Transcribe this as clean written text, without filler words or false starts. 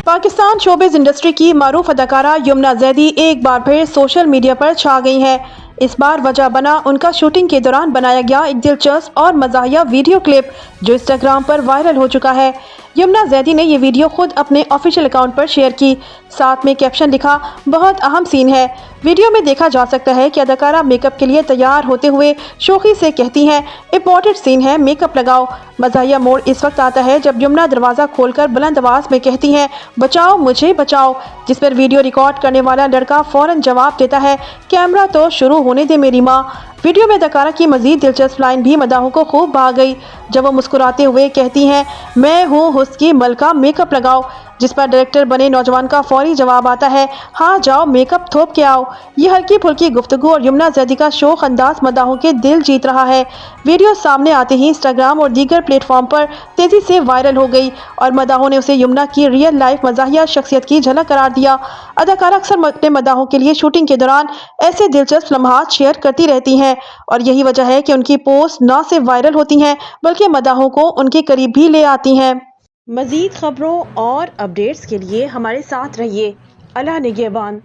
Pakistan showbiz industry की मारूफ अदाकारा यमुना ज़ैदी एक बार फिर सोशल मीडिया पर छा गई हैं। इस बार वजह बना उनका शूटिंग के दौरान बनाया गया एक दिलचस्प और मज़ाहिया वीडियो क्लिप जो इंस्टाग्राम पर वायरल हो चुका है। यमुना ज़ैदी ने ये वीडियो खुद अपने ऑफिशियल अकाउंट पर शेयर की, साथ में कैप्शन लिखा, बहुत अहम सीन है। वीडियो में देखा जा सकता है कि अदाकारा मेकअप के लिए तैयार होते हुए शोखी से कहती हैं, इंपॉर्टेंट सीन है, मेकअप लगाओ। मज़ाहिया मोड़ इस वक्त आता है जब यमुना दरवाज़ा खोलकर बुलंद आवाज़ में कहती हैं, बचाओ मुझे बचाओ, जिस पर वीडियो रिकॉर्ड करने वाला लड़का फौरन जवाब देता है, कैमरा तो शुरू होने दे मेरी माँ। वीडियो में अदाकारा की मजीद दिलचस्प लाइन भी मदाहों को खूब भा गई जब वो मुस्कुराते हुए कहती हैं, मैं हूँ हुस्न की मलका, मेकअप लगाओ, जिस पर डायरेक्टर बने नौजवान का फौरी जवाब आता है, हाँ जाओ मेकअप थोप के आओ। ये हल्की फुल्की गुफ्तगू और यमुना ज़ैदी का शोख अंदाज मदाहों के दिल जीत रहा है। वीडियो सामने आते ही इंस्टाग्राम और दीगर प्लेटफॉर्म पर तेजी से वायरल हो गई और मदाहों ने उसे यमुना की रियल लाइफ मज़ाहिया शख्सियत की झलक करार दिया। अदाकारा अक्सर अपने मदाहों के लिए शूटिंग के दौरान ऐसे दिलचस्प लम्हात शेयर करती रहती हैं और यही वजह है कि उनकी पोस्ट न सिर्फ वायरल होती हैं बल्कि मदाहों को उनके करीब भी ले आती हैं। मज़ीद खबरों और अपडेट्स के लिए हमारे साथ रहिए। अल्लाह निगहबान।